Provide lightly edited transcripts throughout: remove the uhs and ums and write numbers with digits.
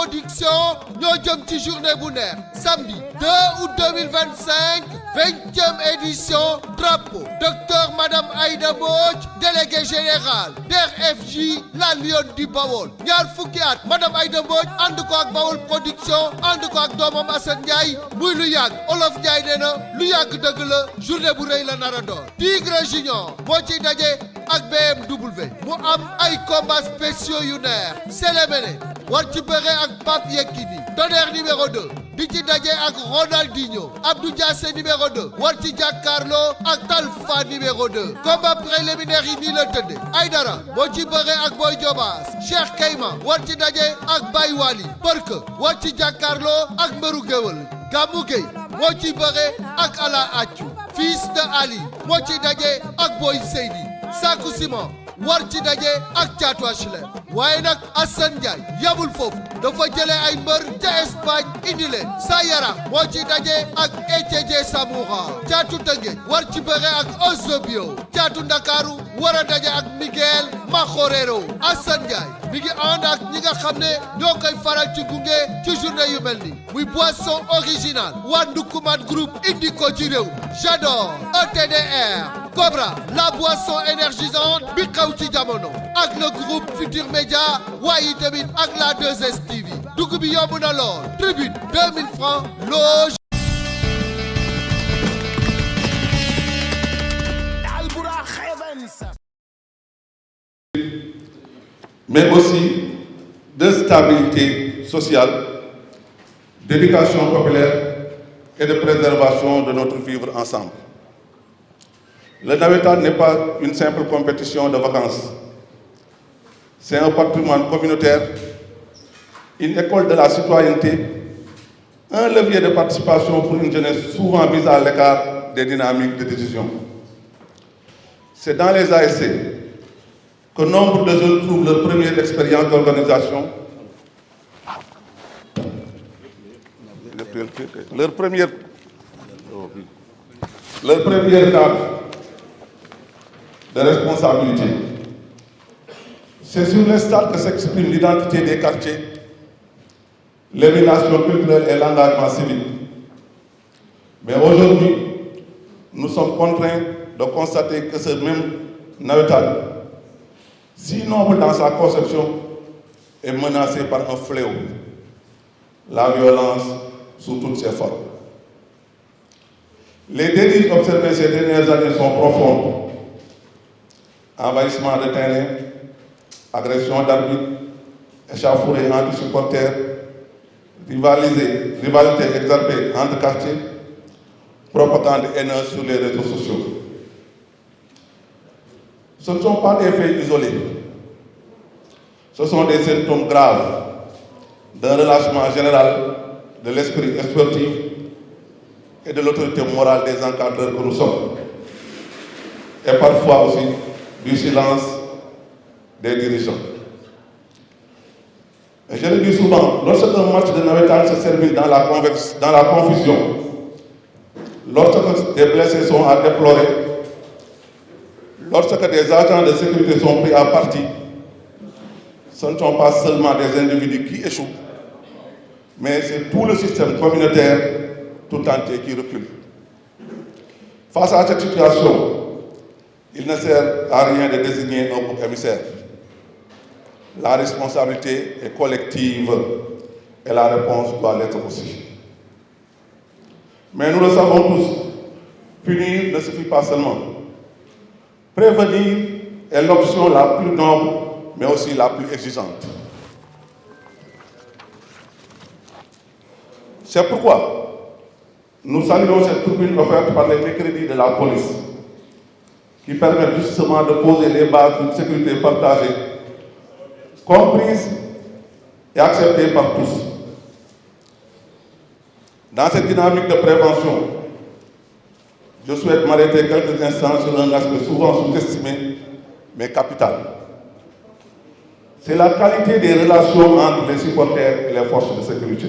production ñoo jëm ci journée bu neex samedi 2 août 2025 20e édition drapeau docteur madame Aïda Mbodj délégué général DER/FJ la Lionne du Bawol ñaar fukki at madame Aïda Mbodj ànd ko ak Bawol production ànd ko ak doomam Assane Ndiaye muy lu yàgg Olof Ndiaye nee na lu yàgg dëgg la journée bu rëy la nar a doon Tigre Junior moo ciy daje ak BMW mu am ay combats spéciaux yu neex Sélémélé war ci bëre ak Pape Yekini Tonnerre numéro 2 di ci daje ak Ronaldinho Abdou Diassé numéro 2 war ci jàkkaarloo ak Talfa numéro 2 combat préliminaire yi nii la tëdde Aïdara moo ci bëre ak Boy Diobass Cheikh Kayma war ci daje ak Baye Wali Barke war ci jàkkaarloo ak Mbëru Géwël Gamou Gueye moo ci bëre ak Ala Accu Fils de Ali moo ci daje ak Boy Seydi Sakou Simon war ci daje ak Thiatou HLM waaye nag Assane Ndiaye yamul foofu dafa jëlee ay mbër ca Espagne indi leen Sayara moo ci daje ak Eteje Samoura Thiatou Tëngéej war ci bëre ak Ozobio Thiatou Ndakaaru war a daje ak Miguel Makhorero Assane Ndiaye mi ngi ànd ak ñi nga xam ne ñoo koy faral ci gunge ci journée yu mel ni muy boisson original waa Ndukuman Group indi ko ci réew J'adore ETDR Cobra la boisson énergisante bi xew ci jamono ak le groupe Futur Média waaye tamit ak la 2STV dugg bi yomb na lool tribune 2000 francs loge. Mais aussi de stabilité sociale, d'éducation populaire et de préservation de notre vivre ensemble. Le navétane n'est pas une simple compétition de vacances. C'est un patrimoine communautaire, une école de la citoyenneté, un levier de participation pour une jeunesse souvent mise à l'écart des dynamiques de décision. C'est dans les ASC que nombre de jeunes trouvent leur première expérience d'organisation, leur première cadre de responsabilité. C'est sur les stades que s'exprime l'identité des quartiers, l'émulation culturelle et l'engagement civique. Mais aujourd'hui, nous sommes contraints de constater que ce même navétane, si noble dans sa conception, est menacé par un fléau, la violence sous toutes ses formes. Les dérives observées ces dernières années sont profondes. Envahissement de terrain, agression d'arbitres, échauffourée entre supporters, rivalité exaltée entre quartiers, propagande haineuse sur les réseaux sociaux. Ce ne sont pas des faits isolés. Ce sont des symptômes graves d'un relâchement général de l'esprit sportif et de l'autorité morale des encadreurs que nous sommes. Et parfois aussi du silence des dirigeants. Et je le dis souvent, lorsqu'un match de navétane se termine dans la confusion, lorsque des blessés sont à déplorer, lorsque des agents de sécurité sont pris à partie, ce ne sont pas seulement des individus qui échouent, mais c'est tout le système communautaire tout entier qui recule. Face à cette situation, il ne sert à rien de désigner un bouc émissaire. La responsabilité est collective et la réponse doit l'être aussi. Mais nous le savons tous, punir ne suffit pas seulement. Prévenir est l'option la plus noble, mais aussi la plus exigeante. C'est pourquoi nous saluons cette tribune offerte par les mercredis de la police, qui permettent justement de poser les bases d'une sécurité partagée, comprise et acceptée par tous. Dans cette dynamique de prévention, je souhaite m'arrêter quelques instants sur un aspect souvent sous-estimé, mais capital. C'est la qualité des relations entre les supporters et les forces de sécurité.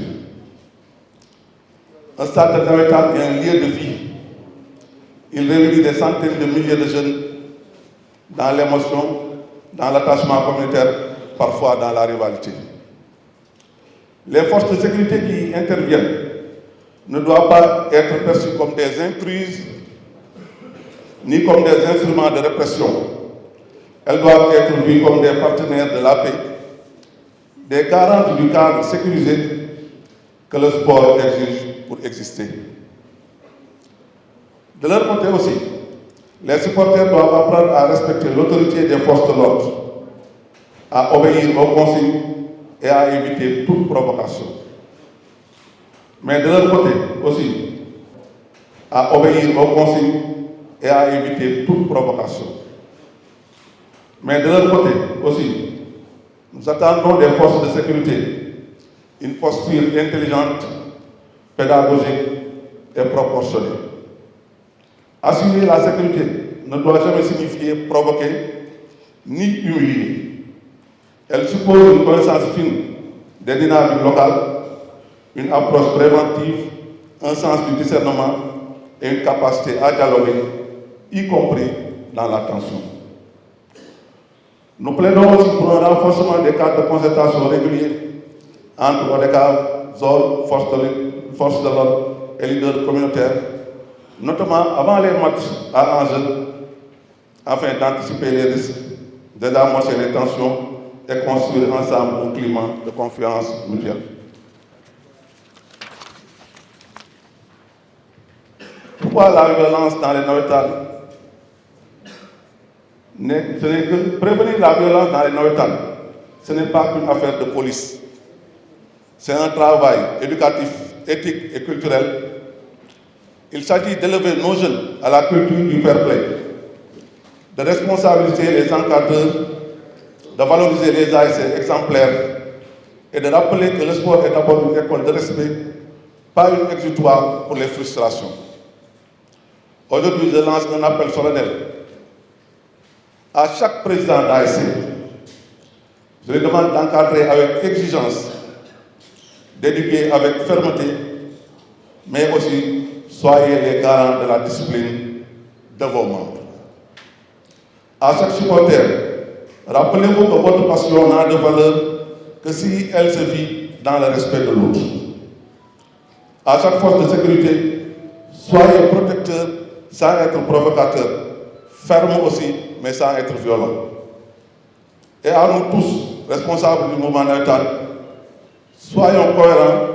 Un stade de navétane est un lieu de vie. Il réunit des centaines de milliers de jeunes dans l'émotion, dans l'attachement communautaire, parfois dans la rivalité. Les forces de sécurité qui y interviennent ne doivent pas être perçues comme des intruses ni comme des instruments de répression. Elles doivent être vues comme des partenaires de la paix, des garantes du cadre sécurisé que le sport exige pour exister. De leur côté aussi, les supporters doivent apprendre à respecter l'autorité des forces de l'ordre, à obéir aux consignes et à éviter toute provocation. Mais de leur côté aussi, à obéir aux consignes et à éviter toute provocation. Mais de leur côté aussi, nous attendons des forces de sécurité une posture intelligente, pédagogique et proportionnée. Assurer la sécurité ne doit jamais signifier provoquer ni humilier. Elle suppose une connaissance fine des dynamiques locales, une approche préventive, un sens du discernement et une capacité à dialoguer, y compris dans l'attention. Nous plaidons aussi pour un renforcement des cadres de concertation réguliers entre ODCAV, ZOL, forces de l'ordre et leaders communautaires, notamment avant les matchs à enjeu, afin d'anticiper les risques, d'amorcer les tensions et construire ensemble un climat de confiance mutuelle. Pourquoi la violence dans les navétanes? Ce n'est que prévenir la violence dans les navétanes, ce n'est pas qu'une affaire de police. C'est un travail éducatif, éthique et culturel. Il s'agit d'élever nos jeunes à la culture du fair play, de responsabiliser les encadreurs, de valoriser les ASC exemplaires et de rappeler que le sport est d'abord une école de respect, pas une exutoire pour les frustrations. Aujourd'hui, je lance un appel solennel à chaque président d'ASC. Je lui demande d'encadrer avec exigence, d'éduquer avec fermeté, mais aussi soyez les garants de la discipline de vos membres. À chaque supporter, rappelez-vous que votre passion n'a de valeur que si elle se vit dans le respect de l'autre. À chaque force de sécurité, soyez protecteurs sans être provocateurs, fermes aussi, mais sans être violents. Et à nous tous, responsables du mouvement navétane, soyons cohérents,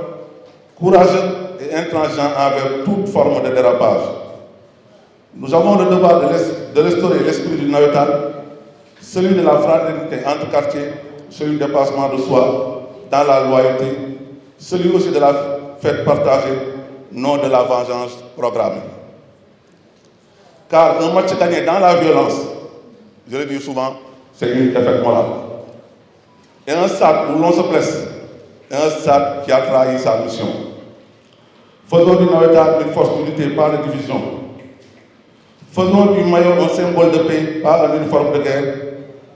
courageux et intransigeants envers toute forme de dérapage. Nous avons le devoir de restaurer l'esprit du navétane, celui de la fraternité entre quartiers, celui du dépassement de soi, dans la loyauté, celui aussi de la fête partagée, non de la vengeance programmée. Car un match gagné dans la violence, je le dis souvent, c'est une défaite morale. Et un stade où l'on se blesse, un stade qui a trahi sa mission. Faisons du navétane une force d'unité, pas de division. Faisons du maillot un symbole de paix, pas un uniforme de guerre.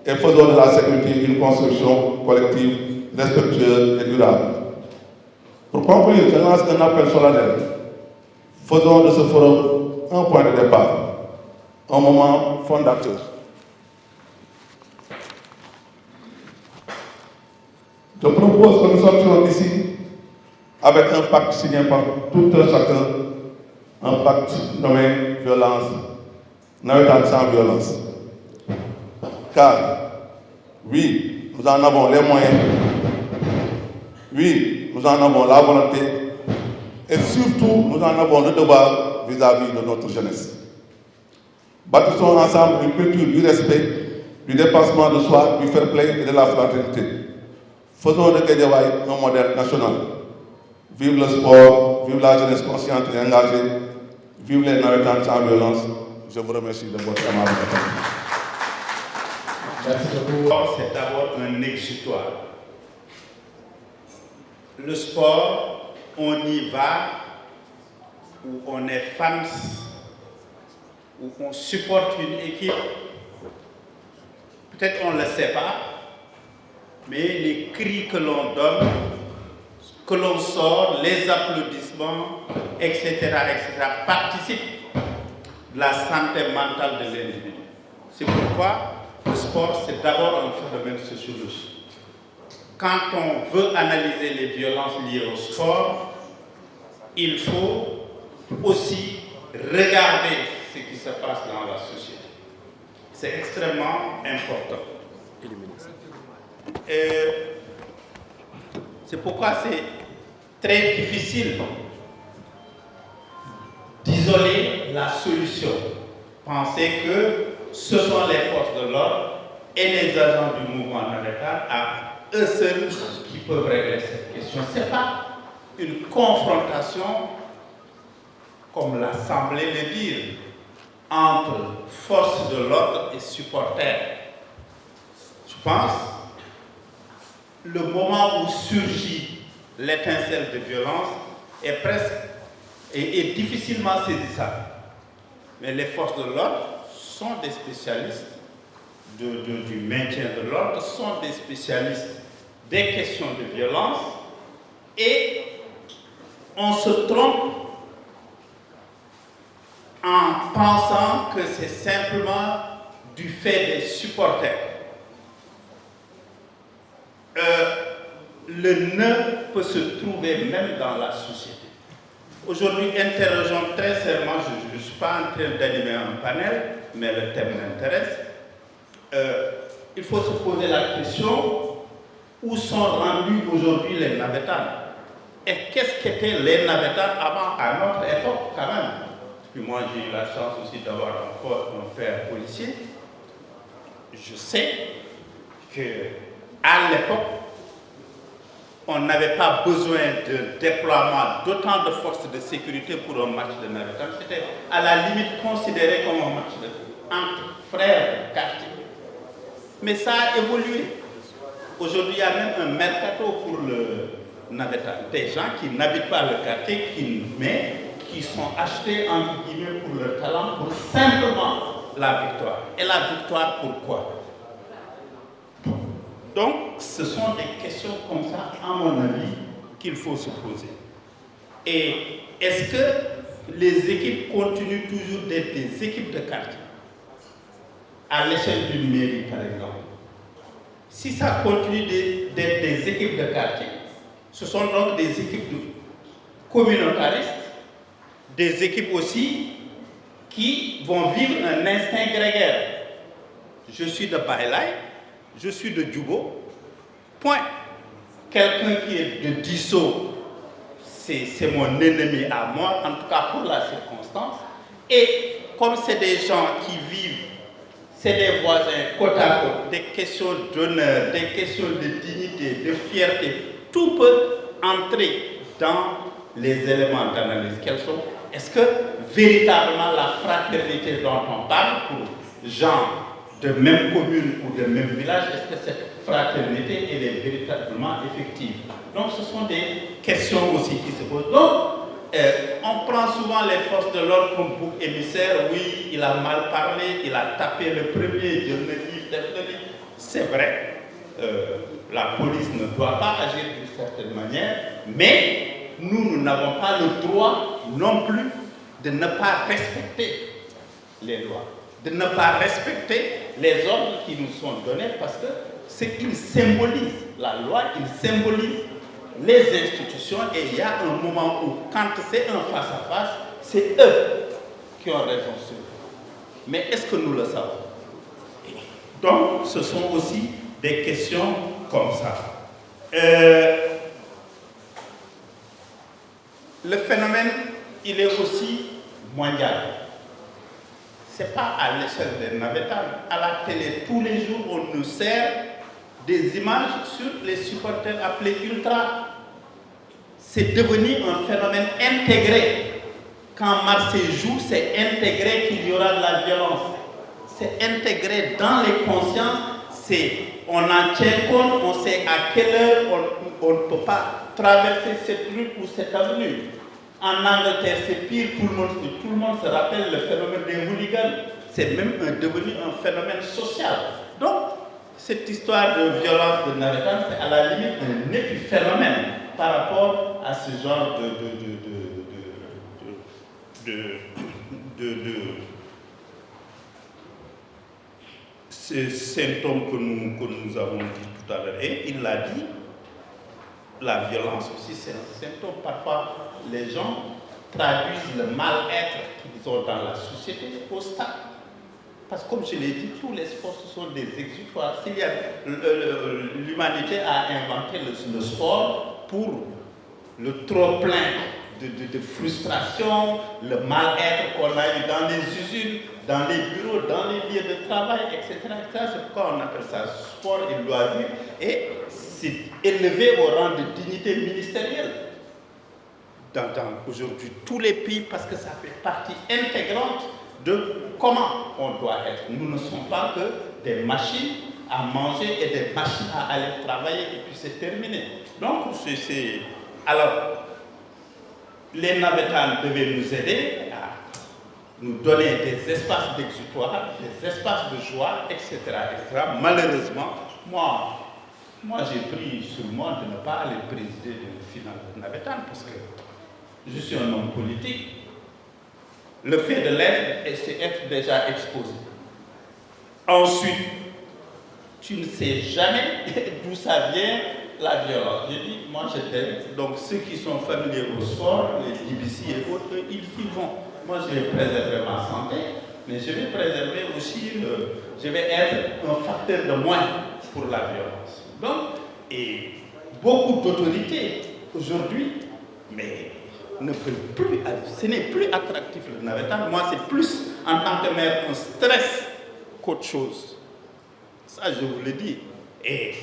Et faisons de la sécurité une construction collective, respectueuse et durable. Pour conclure, je lance un appel solennel. Faisons de ce forum un point de départ, un moment fondateur. Je propose que nous sortions d'ici avec un pacte signé par tout un chacun, un pacte nommé violence, navétane sans violence. Car, oui, nous en avons les moyens, oui, nous en avons la volonté, et surtout, nous en avons le devoir vis-à-vis de notre jeunesse. Bâtissons ensemble une culture du respect, du dépassement de soi, du fair play et de la fraternité. Faisons de Guédiawaye un modèle national. Vive le sport, vive la jeunesse consciente et engagée, vive les navétanes sans violence. Je vous remercie de votre amable attention. Merci beaucoup. C'est d'abord un exutoire. Le sport, on y va où on est fans, où on supporte une équipe. Peut-être on ne le sait pas, mais les cris que l'on donne, que l'on sort, les applaudissements, etc., participent de la santé mentale de l'individu. C'est pourquoi le sport, c'est d'abord un phénomène sociologique. quand on veut analyser les violences liées au sport, il faut aussi regarder ce qui se passe dans la société. C'est extrêmement important. C'est pourquoi c'est très difficile d'isoler la solution. Penser que ce sont les forces de l'ordre et les agents du mouvement navétane à eux seuls qui peuvent régler cette question. Ce n'est pas une confrontation, comme l'a semblé le dire, entre forces de l'ordre et supporters. Je pense le moment où surgit l'étincelle de violence est difficilement saisissable. Mais les forces de l'ordre sont des spécialistes du maintien de l'ordre, sont des spécialistes des questions de violence, et on se trompe en pensant que c'est simplement du fait des supporters. Le nœud peut se trouver même dans la société. Aujourd'hui, interrogeons très sérieusement, je ne suis pas en train d'animer un panel, mais le thème m'intéresse. Il faut se poser la question, où sont rendus aujourd'hui les navétanes? Et qu'est-ce qu'étaient les navétanes avant, à notre époque quand même? Puis moi, j'ai eu la chance aussi d'avoir un père policier. Je sais qu'à l'époque, on n'avait pas besoin de déploiement d'autant de forces de sécurité pour un match de navétane. C'était à la limite considéré comme un match entre frères de quartier. Mais ça a évolué. Aujourd'hui, il y a même un mercato pour le navétane. Des gens qui n'habitent pas le quartier, mais qui sont achetés entre guillemets pour leur talent, pour simplement la victoire. Et la victoire, pourquoi? Donc, ce sont des questions comme ça, à mon avis, qu'il faut se poser. Et est-ce que les équipes continuent toujours d'être des équipes de quartier? À l'échelle d'une mairie, par exemple. Si ça continue d'être des équipes de quartier, ce sont donc des équipes communautaristes, des équipes aussi qui vont vivre un instinct grégaire. Je suis de Baïlaï, je suis de Djougo, point. Quelqu'un qui est de Disso, c'est mon ennemi à moi, en tout cas pour la circonstance. Et comme c'est des gens qui vivent, c'est des voisins côte à côte, des questions d'honneur, des questions de dignité, de fierté, tout peut entrer dans les éléments d'analyse. Quels sont? Est-ce que véritablement la fraternité dont on parle pour gens de même commune ou de même village, est-ce que cette fraternité elle est véritablement effective? Donc ce sont des questions aussi qui se posent. Donc on prend souvent les forces de l'ordre comme bouc émissaire. Oui, il a mal parlé, il a tapé le premier, Dieu le livre. C'est vrai, la police ne doit pas agir d'une certaine manière, mais nous n'avons pas le droit non plus de ne pas respecter les lois, de ne pas respecter les ordres qui nous sont donnés, parce que c'est qu'ils symbolisent la loi, ils symbolisent les institutions, et il y a un moment où, quand c'est un face-à-face, c'est eux qui ont raison sur nous. Mais est-ce que nous le savons? Donc, ce sont aussi des questions comme ça. Le phénomène, il est aussi mondial. Ce n'est pas à l'échelle des navétanes. À la télé, tous les jours, on nous sert des images sur les supporters appelés ultra. C'est devenu un phénomène intégré. Quand Marseille joue, c'est intégré qu'il y aura de la violence. C'est intégré dans les consciences. On en tient compte, on sait à quelle heure on ne peut pas traverser cette rue ou cette avenue. En Angleterre, c'est pire, tout le monde se rappelle le phénomène des hooligans. C'est même devenu un phénomène social. Donc, cette histoire de violence de navétane, c'est à la limite un épiphénomène par rapport à ce genre ces symptômes que nous avons dit tout à l'heure. Et il l'a dit, la violence aussi, c'est un symptôme. Parfois, les gens traduisent le mal-être qu'ils ont dans la société au stade. Parce que comme je l'ai dit, tous les sports, ce sont des exutoires. L'humanité a inventé le sport pour le trop-plein de frustration, le mal-être qu'on a eu dans les usines, dans les bureaux, dans les lieux de travail, etc. C'est pourquoi on appelle ça sport et loisir. Et c'est élevé au rang de dignité ministérielle dans aujourd'hui tous les pays, parce que ça fait partie intégrante de comment on doit être. Nous ne sommes pas que des machines à manger et des machines à aller travailler et puis c'est terminé. Donc, alors, les Navétanes devaient nous aider à nous donner des espaces d'exutoire, des espaces de joie, etc. etc. Malheureusement, moi j'ai pris sur moi de ne pas aller présider une finale de Navétane parce que je suis un homme politique. Le fait de l'être, c'est être déjà exposé. Ensuite, tu ne sais jamais d'où ça vient, la violence. Je dis, moi je t'aime. Donc ceux qui sont familiers au sport, les DBC et autres, ils y vont. Moi je vais préserver ma santé, mais je vais préserver aussi, je vais être un facteur de moins pour la violence. Donc, et beaucoup d'autorités aujourd'hui, mais ne veulent plus aller. Ce n'est plus attractif le Navétane. Moi c'est plus en tant que maire un stress qu'autre chose. Ça je vous le dis. Et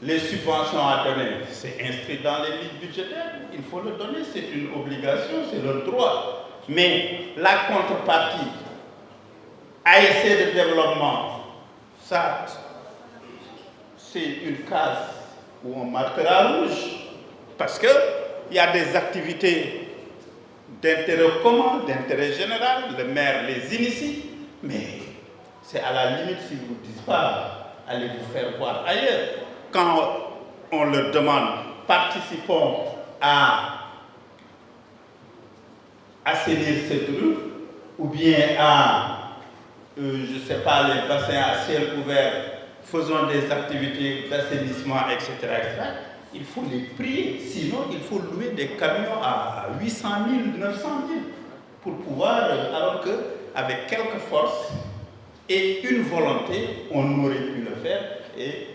les subventions à donner, c'est inscrit dans les lignes budgétaires, il faut le donner, c'est une obligation, c'est le droit. Mais la contrepartie, ASC de développement, ça, c'est une case où on marquera rouge, parce qu'il y a des activités d'intérêt commun, d'intérêt général, le maire les initie, mais c'est à la limite s'ils ne vous disent pas, allez vous faire voir ailleurs. Quand on leur demande, participons à assainir cette rue, ou bien à, je ne sais pas, les bassins à ciel ouvert, faisons des activités d'assainissement, etc., etc., il faut les prier. Sinon, il faut louer des camions à 800 000, 900 000 pour pouvoir, alors qu'avec quelques forces et une volonté, on aurait pu le faire et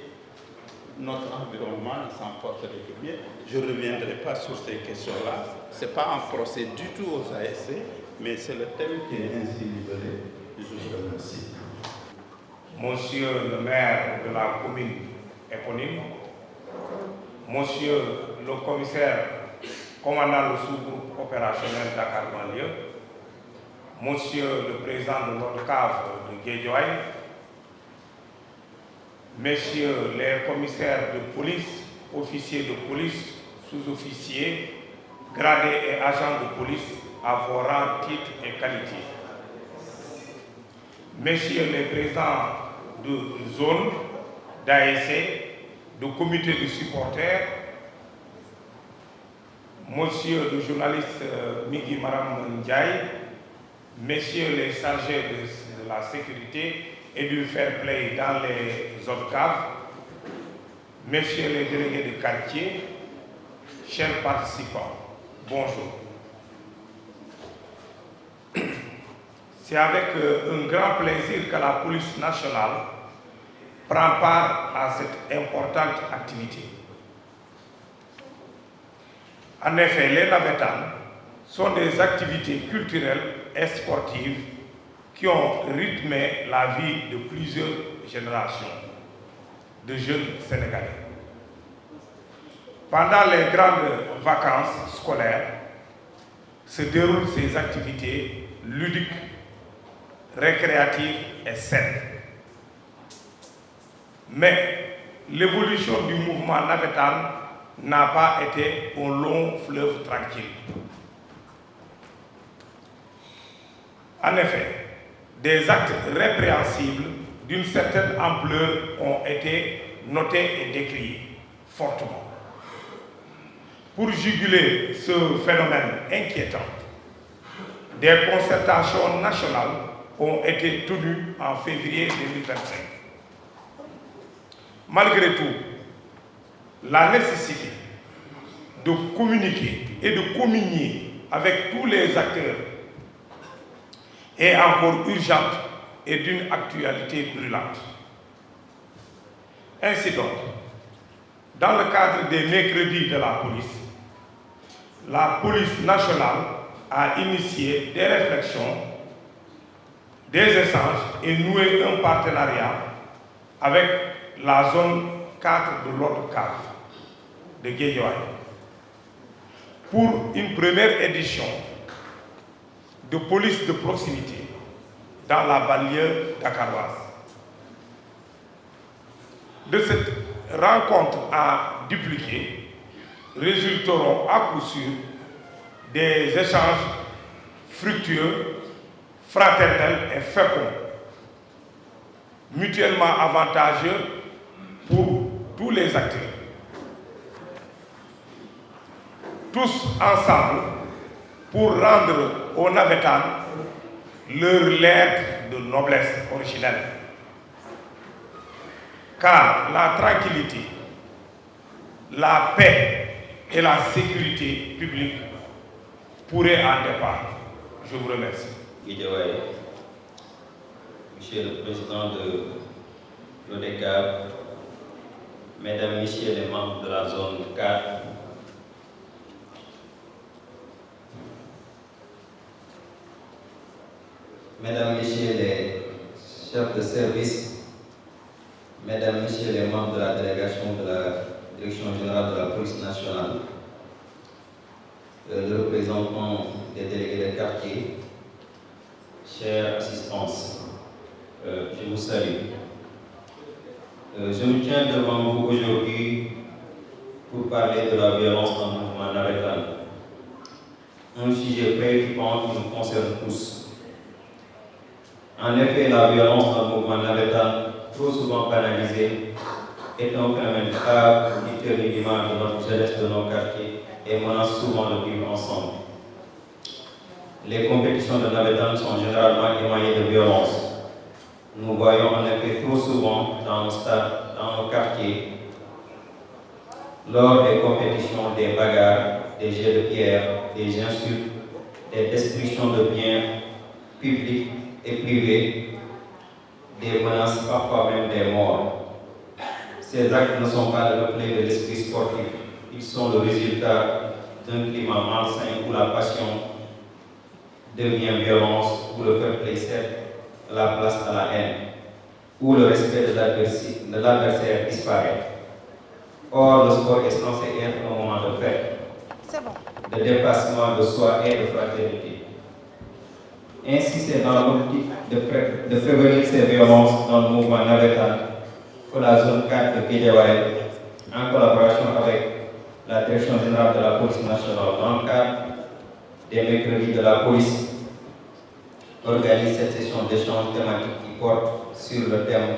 notre environnement s'en porterait que bien. Je ne reviendrai pas sur ces questions-là. Ce n'est pas un procès du tout aux ASC, mais c'est le thème qui est ainsi libéré. Je vous remercie. Monsieur le maire de la commune éponyme, Monsieur le commissaire commandant le sous-groupe opérationnel Dakar Banlieue, Monsieur le président de notre cave de Guédiawaye, Messieurs les commissaires de police, officiers de police, sous-officiers, gradés et agents de police à vos rangs, titres et qualités. Messieurs les présidents de zone, d'ASC, de comité de supporters, Monsieur le journaliste Migui Maram Ndiaye, Messieurs les chargés de la sécurité et du fair play dans les autres caves, Messieurs les délégués de quartier, chers participants, bonjour. C'est avec un grand plaisir que la police nationale prend part à cette importante activité. En effet, les Navétanes sont des activités culturelles et sportives qui ont rythmé la vie de plusieurs générations de jeunes Sénégalais. Pendant les grandes vacances scolaires, se déroulent ces activités ludiques, récréatives et saines. Mais l'évolution du mouvement navétane n'a pas été un long fleuve tranquille. En effet, des actes répréhensibles d'une certaine ampleur ont été notés et décriés fortement. Pour juguler ce phénomène inquiétant, des concertations nationales ont été tenues en février 2025. Malgré tout, la nécessité de communiquer et de communier avec tous les acteurs est encore urgente et d'une actualité brûlante. Ainsi donc, dans le cadre des mercredis de la police nationale a initié des réflexions, des échanges et noué un partenariat avec la zone 4 de l'autre cave de Guédiawaye pour une première édition de police de proximité dans la banlieue dakaroise. De cette rencontre à dupliquer résulteront à coup sûr des échanges fructueux, fraternels et féconds, mutuellement avantageux pour tous les acteurs. Tous ensemble pour rendre aux Navétanes leur lettre de noblesse originelle. Car la tranquillité, la paix et la sécurité publique pourraient en dépendre. Je vous remercie. Guédiawaye, Monsieur le Président de l'ODCAV, Mesdames, Messieurs les membres de la zone 4, Mesdames, Messieurs les chefs de service, Mesdames, Messieurs les membres de la délégation de la Direction générale de la police nationale, le représentant des délégués de quartier, chère assistance, je vous salue. Je me tiens devant vous aujourd'hui pour parler de la violence dans le mouvement navétane. Un sujet préoccupant qui nous concerne tous. En effet, la violence dans le mouvement navétane, trop souvent banalisée, est un phénomène grave qui ternit l'image de notre jeunesse de nos quartiers et menace souvent de vivre ensemble. Les compétitions de navétane sont généralement émaillées de violence. Nous voyons en effet trop souvent dans nos quartiers, lors des compétitions, des bagarres, des jets de pierre, des insultes, des destructions de biens publics et privés, des menaces, parfois même des morts. Ces actes ne sont pas le reflet de l'esprit sportif, ils sont le résultat d'un climat malsain où la passion devient violence, où le fair play cède la place à la haine, où le respect de l'adversaire disparaît. Or, le sport est censé être un moment de fête, de dépassement de soi et de fraternité. Ainsi, c'est dans l'optique de prévenir ces violences dans le mouvement navétane que la zone 4 de Guédiawaye, en collaboration avec la Direction générale de la police nationale dans le cadre des mercredis de la police, organise cette session d'échange thématique qui porte sur le thème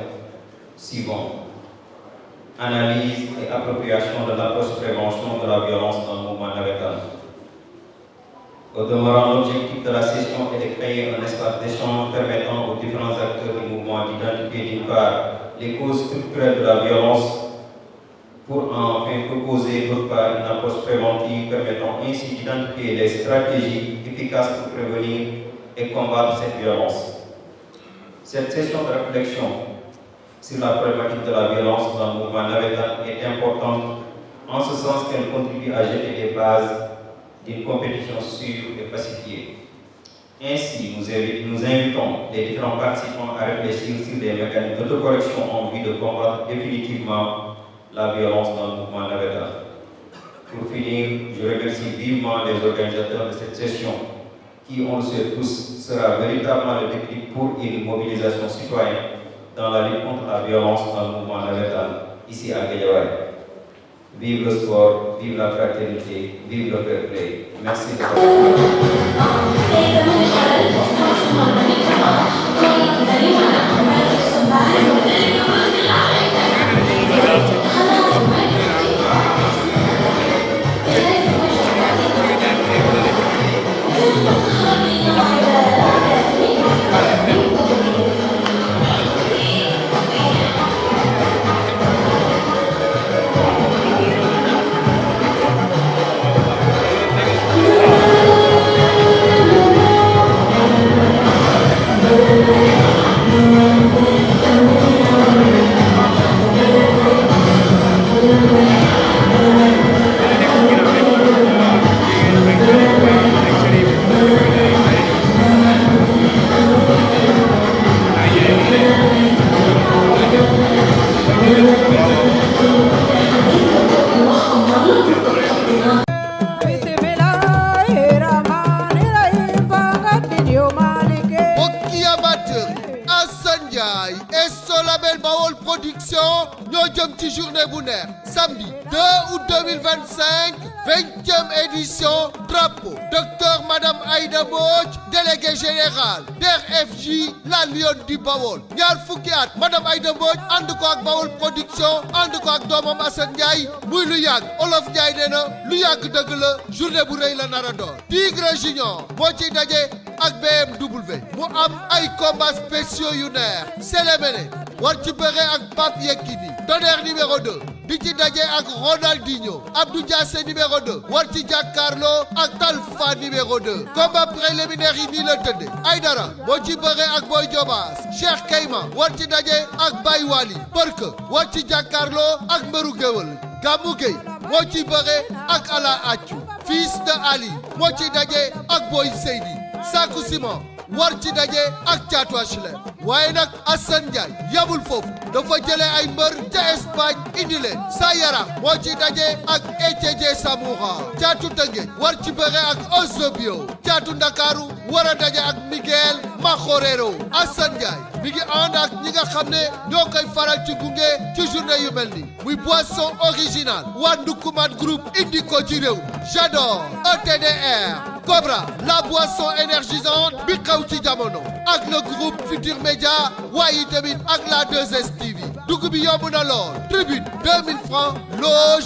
suivant: analyse et appropriation de l'approche prévention de la violence dans le mouvement navétane. Au demeurant, l'objectif de la session est de créer un espace d'échange permettant aux différents acteurs du mouvement d'identifier d'une part les causes structurelles de la violence pour enfin proposer d'autre part une approche préventive permettant ainsi d'identifier les stratégies efficaces pour prévenir et combattre cette violence. Cette session de réflexion sur la problématique de la violence dans le mouvement navétane est importante en ce sens qu'elle contribue à jeter les bases d'une compétition sûre et pacifiée. Ainsi, nous invitons les différents participants à réfléchir sur des mécanismes d'autocorrection en vue de combattre définitivement la violence dans le mouvement navétane. Pour finir, je remercie vivement les organisateurs de cette session qui, on le sait tous, sera véritablement le déclic pour une mobilisation citoyenne dans la lutte contre la violence dans le mouvement navétane, ici à Guédiawaye. Vive le sport, vive la fraternité, vive le fair play. Merci de votre et son label Bawol Production ñoo jëm ci journée bu neex samedi 2 août 2025 20e édition drapeau docteur madame Aïda Mbodj délégué général DER/FJ la Lionne du Bawol ñaar fukki at madame Aïda Mbodj ànd ko ak Bawol Production ànd ko ak doomam Assane Ndiaye muy lu yàgg Olof Ndiaye nee na lu yàgg dëgg la journée bu rëy la nar a doon Tigre Junior moo ciy daje ak BMW mu am ay combats spéciaux yu neex Sélémène war ci bëre ak Pape Yekini Tonnerre numéro 2 di ci daje ak Ronaldinho Abdou Diassé numéro 2 war ci jàkkaarloo ak Talfa numéro 2 combat préliminaire yi nii la tëdde Aïdara moo ci bëre ak Boy Diobass Cheikh Kayma war ci daje ak Baye Wali Barke war ci jàkkaarloo ak Mbëru Géwël Gamou Gueye moo ci bëre ak Ala Accu Fils de Ali moo ci daje ak Boy Seydi Sakou Simon war ci daje ak Thiatou HLM waaye nag Assane Ndiaye yabul foofu dafa jëlee ay mbër ca Espagne indi leen sa yara moo ci daje ak Etienne Samoura Thiatou Tëngéej war ci bëre ak Osobio Thiatou Ndakaaru war a daje ak Miguel Makhorero Assane Ndiaye mi ngi ànd ak ñi nga xam ne ñoo koy faral ci gunge ci journée yu mel ni muy boisson original waa Ndukuman groupe indi ko ci réew J'adore ETDR Cobra la boisson énergisante bi xew ci jamono ak le groupe Futur Média waaye tamit ak la 2STV dugg bi yomb na lool tribune 2000 francs loge